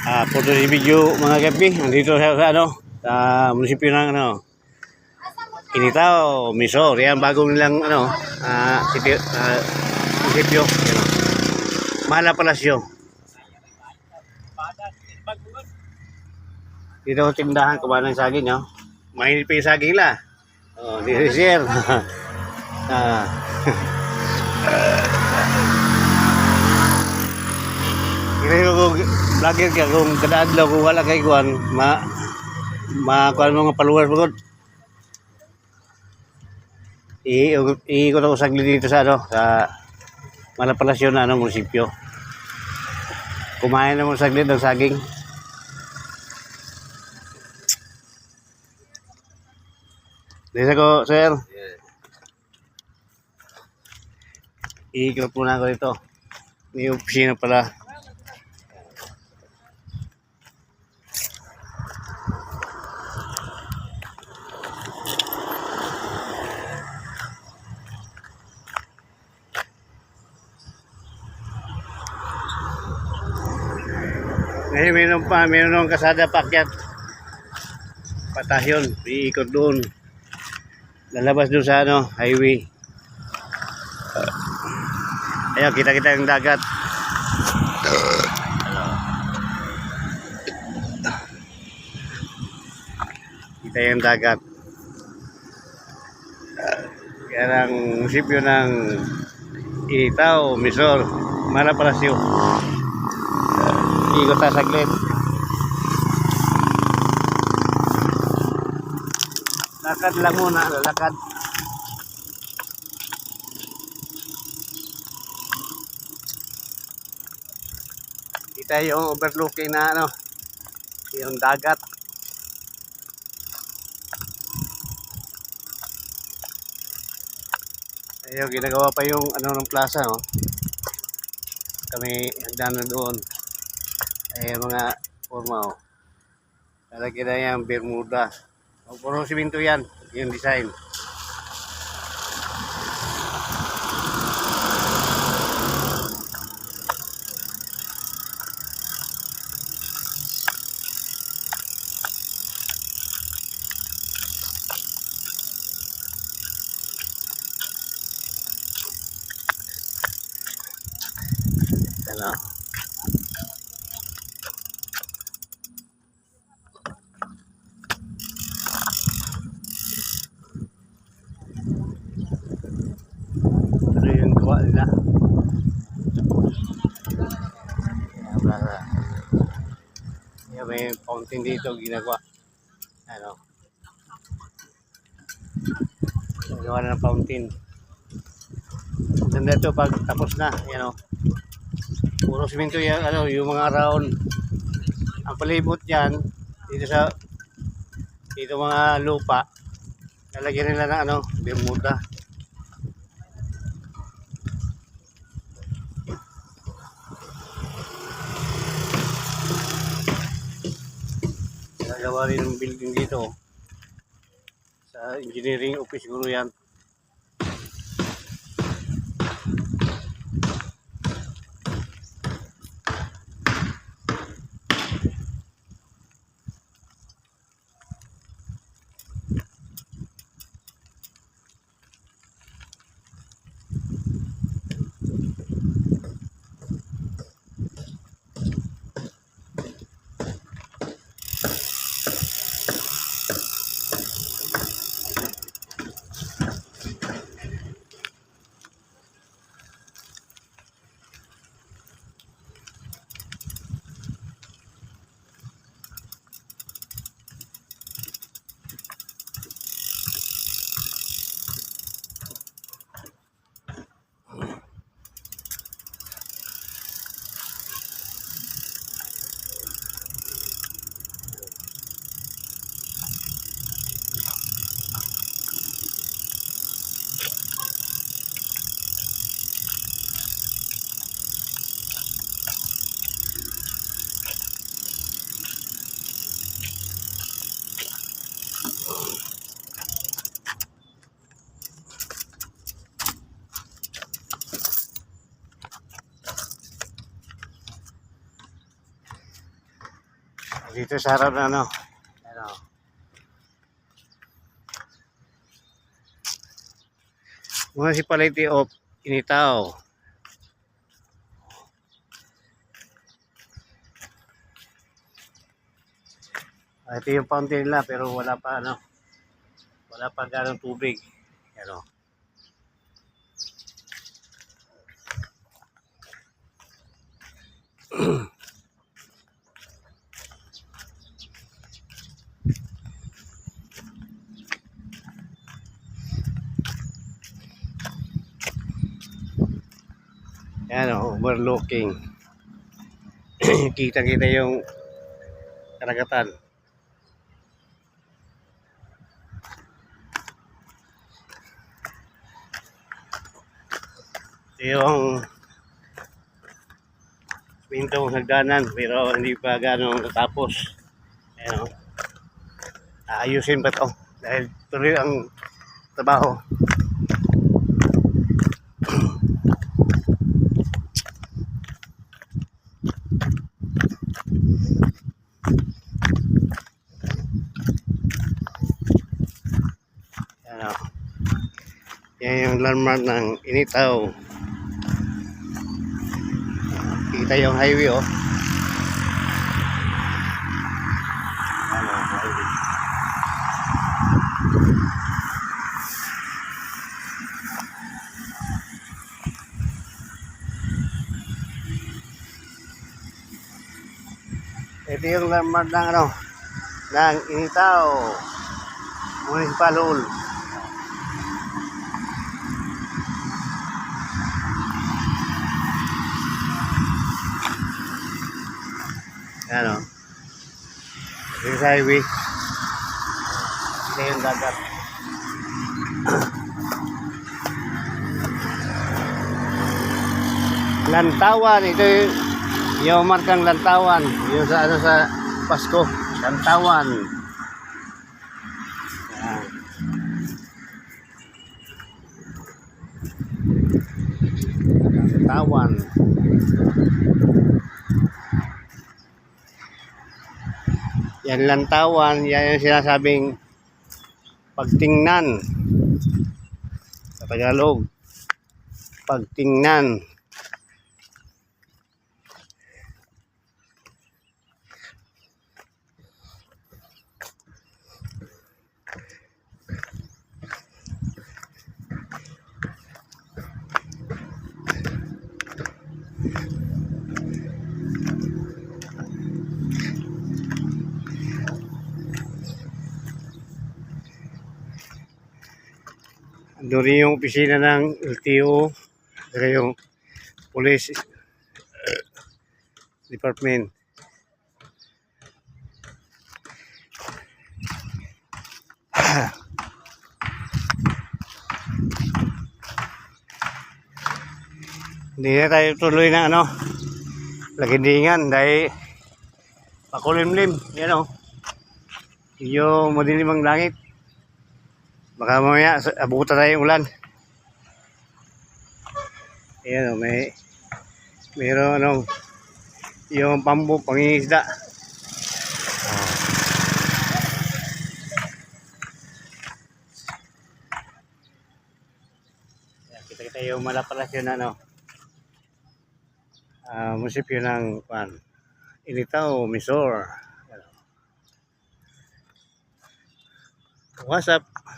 For today's video mga gabi, nandito sa sa munisipyo ng Initao, Misor. Yan bagong nilang city, munisipyo, Mala Palasyo. Dito tindahan kumain ng saging, Mainit pa yung saging la. Oh, di share. Kaya kung vlogger ka, kung kadadlaw kung wala kay kuan, kuan mga followers mo. Iikot ako saglit dito sa sa Malapalasyon na munisipyo. Kumain naman saglit ng saging. Dito ko, sir. Iikot muna ako dito. May opisina pala. Ngayon meron ng kasada pakyat. Patahyon, iikot doon. Lalabas doon sa highway. Ayun, kita yung dagat. Kita yung dagat. Yan ang munisipyo ng Initao, Misor, Mala Palasyo. Ikot tayo saglit. Lakad lang muna, lalakad. Kita yung overlooking na yung dagat. Ayun, ginagawa pa yung ng plaza, Kami hagdan na doon. Ayun, mga forma, Lalagyan na yung Bermuda. Puro simento yan, yung design. Ito yung gawa nila. Yan, may fountain dito ginagawa. Ginagawa na ng fountain. Ganda ito pag tapos na, puro simento yan, yung mga round. Ang palibot yan dito mga lupa, lalagyan nila ng Bermuda. Nagawa rin ng building dito sa engineering office siguro yan. Dito sa harap na ano. Ano. Municipality of Initao. Ito yung fountain nila pero wala pa ano. Wala pa ganong tubig. Ano. Yan o, overlooking. Kita-kita yung karagatan. Ito yung pintong hagdanan pero hindi pa ganong natapos. Ayan o. Aayusin pa to dahil tuloy ang trabaho. Ayan o. Yan yung landmark ng Initao. Kita yung highway oh. Ano, highway. Ito yung landmark ng ano, ng Initao Municipal Hall. Ano? Ito yung highway. Ito yung dagat. Lantawan, ito yung markang Lantawan. Yung sa ano sa Pasko, Lantawan. Yan. Lantawan. Yan Lantawan, yan yung sinasabing pagtingnan sa Tagalog. Pagtingnan. Doon rin yung opisina ng LTO, doon yung police department. Hindi na tayo tuloy na ano, lagindingan dahil pakulimlim, yan o. Yung madilim ang langit. Baka mamaya abutan tayo yung ulan. Ayan o, mayroon anong yung pambo pangingisda. Kita-kita yung Malapalasyon ano. Munisipyo ng Initao, Misor. What's up?